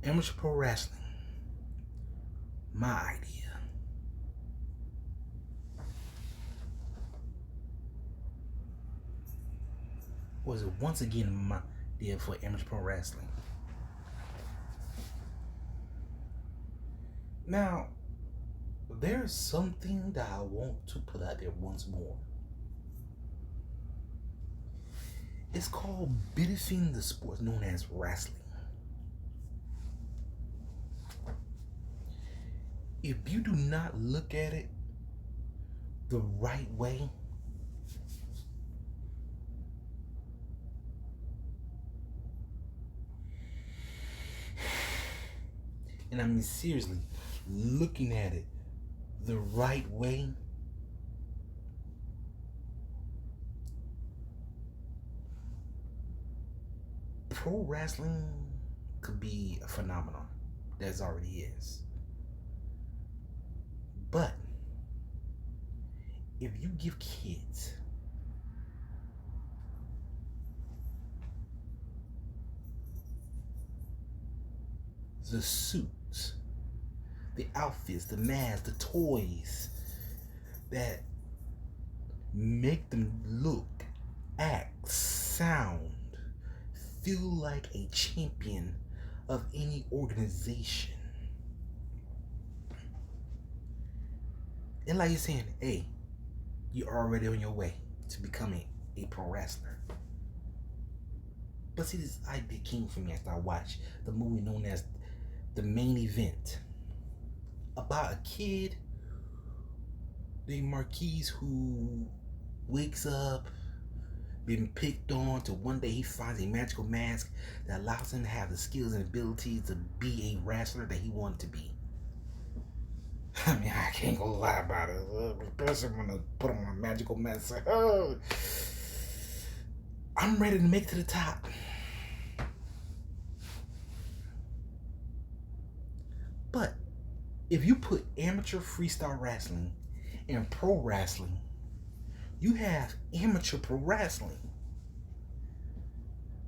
Amateur pro wrestling. My idea. Was it once again my idea for amateur pro wrestling? Now, there's something that I want to put out there once more. It's called benefiting the sport known as wrestling. If you do not look at it the right way, and I mean seriously, looking at it the right way, pro wrestling could be a phenomenon. That already is. But if you give kids the suits, the outfits, the masks, the toys that make them look, act, sound, feel like a champion of any organization. And like you're saying, hey, you're already on your way to becoming a pro wrestler. But see, this idea came for me after I watched the movie known as The Main Event, about a kid named Marquise who wakes up, been picked on, to one day he finds a magical mask that allows him to have the skills and abilities to be a wrestler that he wanted to be. I mean, I can't go lie about it. Especially when I put on my magical mask. Oh, I'm ready to make it to the top. But if you put amateur freestyle wrestling and pro wrestling, you have amateur pro wrestling.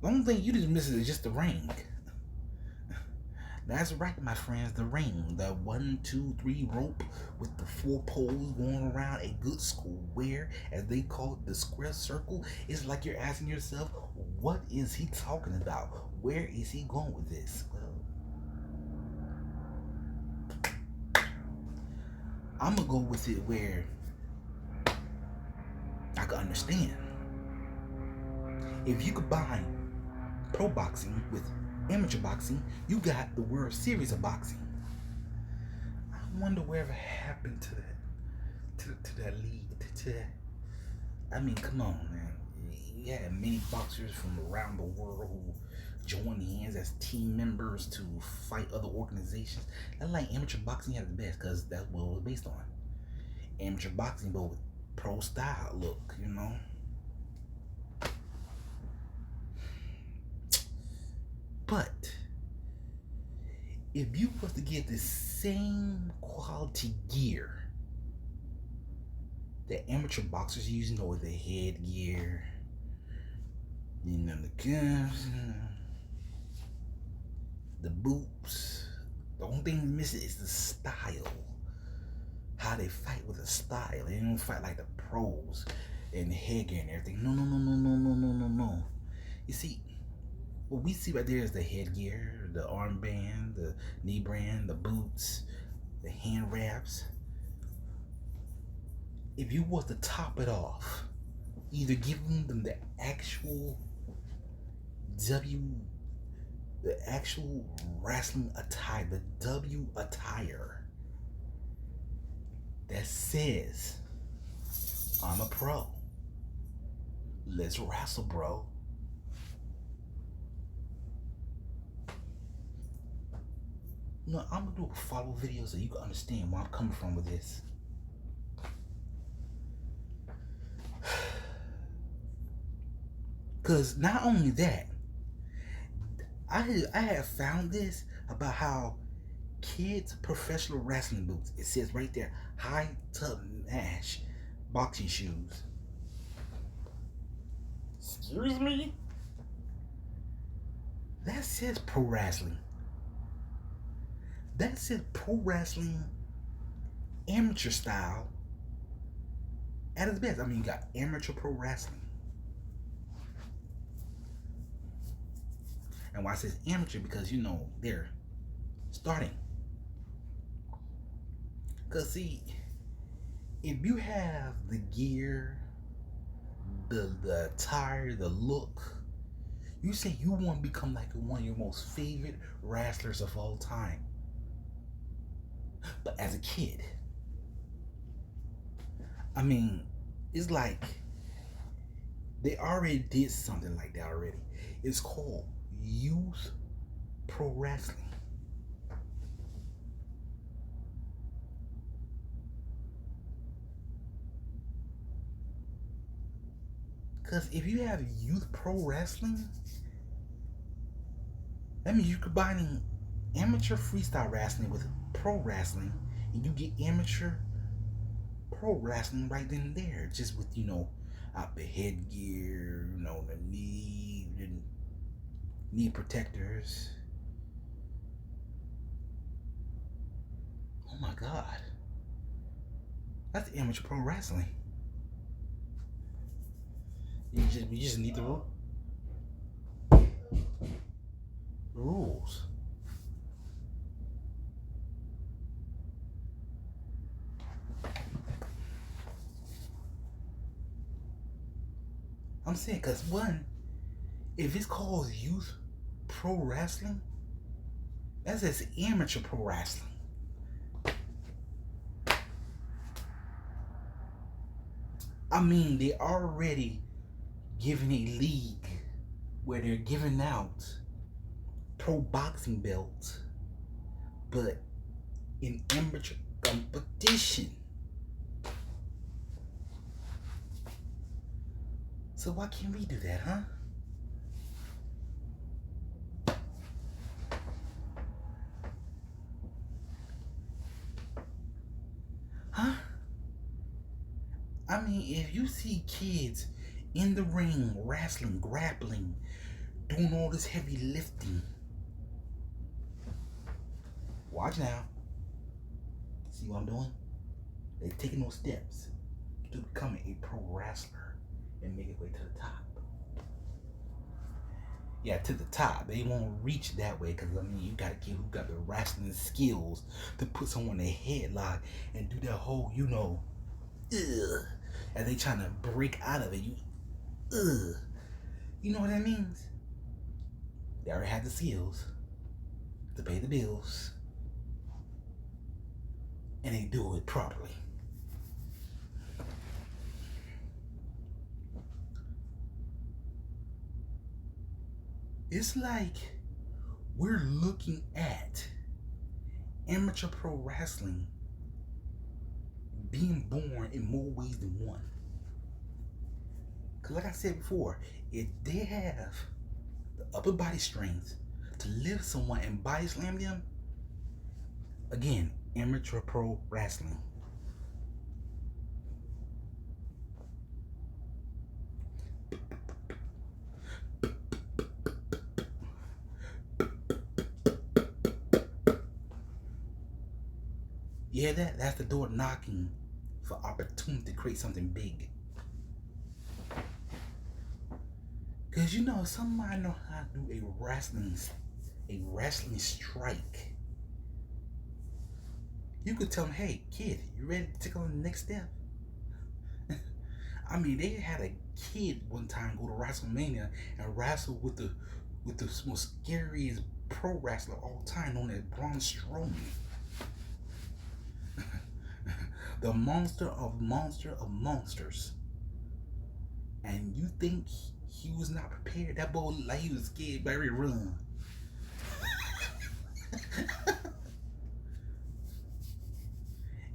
The only thing you just miss is just the ring. That's right, my friends, the ring. The 1, 2, 3 rope with the 4 poles going around a good square, as they call it, the square circle. It's like you're asking yourself, what is he talking about? Where is he going with this? Well, I'm going to go with it where I can understand. If you combine pro boxing with amateur boxing, you got the World Series of Boxing. I wonder whatever happened to that league. I mean, come on, man. You had many boxers from around the world who joined hands as team members to fight other organizations. I like amateur boxing at the best because that's what it was based on. Amateur boxing, but with pro style look, you know. But if you was to get the same quality gear that amateur boxers use, you know, with the headgear, you know, the gloves, the boots, the only thing missing is the style. How they fight with a style. They don't fight like the pros and the headgear and everything. No. You see, what we see right there is the headgear, the armband, the knee brand, the boots, the hand wraps. If you was to top it off, either giving them the actual wrestling attire, the W attire that says, I'm a pro. Let's wrestle, bro. You know, I'm gonna do a follow video so you can understand where I'm coming from with this. Cause not only that, I have found this about how kids' professional wrestling boots, it says right there, high top mash boxing shoes. Excuse me? That says pro wrestling. That's it, pro wrestling, amateur style at its best. I mean, you got amateur pro wrestling. And why I say amateur? Because, they're starting. Because, see, if you have the gear, the attire, the look, you say you want to become like one of your most favorite wrestlers of all time. But as a kid, I mean, it's like they already did something like that already. It's called youth pro wrestling. Because if you have youth pro wrestling, that means you're combining amateur freestyle wrestling with pro wrestling, and you get amateur pro wrestling right then and there, just with out the headgear, the knee protectors. Oh my God, that's amateur pro wrestling. You just need the rules. I'm saying, because one, if it's called youth pro wrestling, that's just amateur pro wrestling. I mean, they already giving a league where they're giving out pro boxing belts, but in amateur competition. So why can't we do that, huh? Huh? I mean, if you see kids in the ring, wrestling, grappling, doing all this heavy lifting, watch now. See what I'm doing? They're taking those steps to becoming a pro wrestler and make it way to the top. Yeah, to the top. They won't reach that way because, I mean, you got to who got the wrestling skills to put someone in a headlock and do that whole, and they trying to break out of it. You know what that means? They already have the skills to pay the bills, and they do it properly. It's like we're looking at amateur pro wrestling being born in more ways than one. Because like I said before, if they have the upper body strength to lift someone and body slam them, again, amateur pro wrestling. You hear that? That's the door knocking for opportunity to create something big. Because somebody know how to do a wrestling strike. You could tell them, hey kid, you ready to take on the next step? I mean, they had a kid one time go to WrestleMania and wrestle with the most scariest pro wrestler of all time, known as Braun Strowman. The monster of monsters. And you think he was not prepared? That boy looked like he was scared, but he run.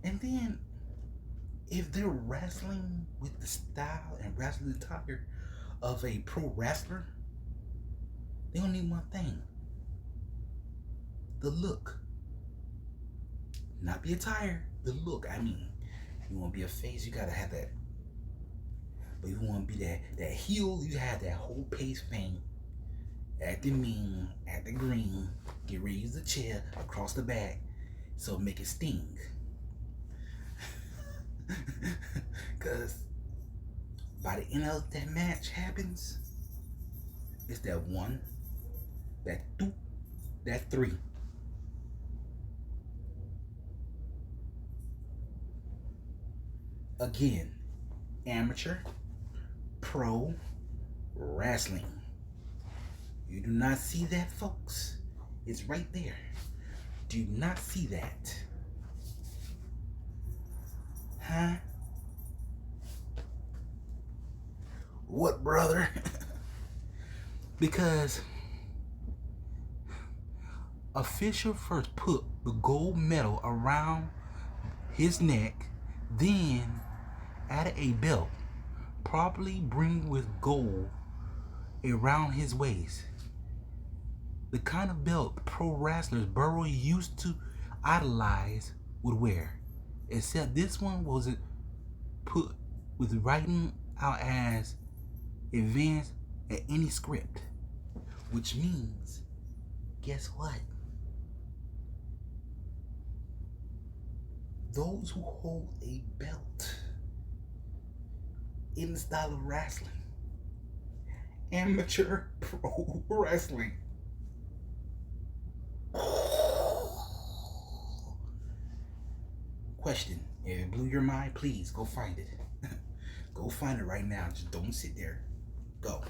And then, if they're wrestling with the style and wrestling attire of a pro wrestler, they don't need one thing: the look. Not the attire, the look. I mean, you want to be a face, you gotta have that. But you want to be that heel, you have that whole pace thing. Acting mean, acting green, get ready to use the chair across the back, So make it sting. Cause by the end of that match happens, it's that one, that two, that three. Again, amateur, pro wrestling. You do not see that, folks. It's right there. Do not see that. Huh? What, brother? Because official first put the gold medal around his neck, then added a belt, properly bring with gold around his waist. The kind of belt pro wrestlers Burrow used to idolize would wear. Except this one was put with writing out as advanced at any script. Which means, guess what? Those who hold a belt in the style of wrestling, amateur pro wrestling, question, if it blew your mind, please go find it. Go find it right now. Just don't sit there. Go.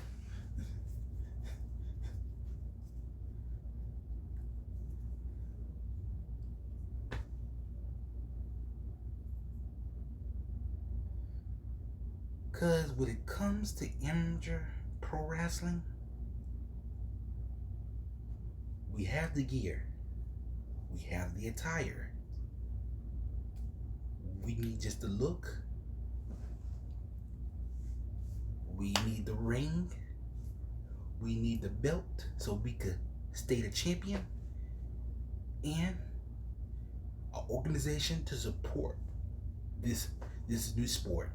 Because when it comes to amateur pro wrestling, we have the gear, we have the attire, we need just the look, we need the ring, we need the belt so we could stay the champion, and an organization to support this new sport.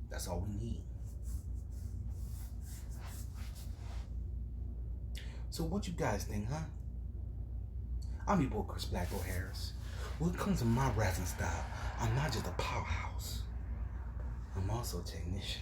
That's all we need. So what you guys think, huh? I'm your boy Chris Black O'Harris. When it comes to my wrestling style, I'm not just a powerhouse. I'm also a technician.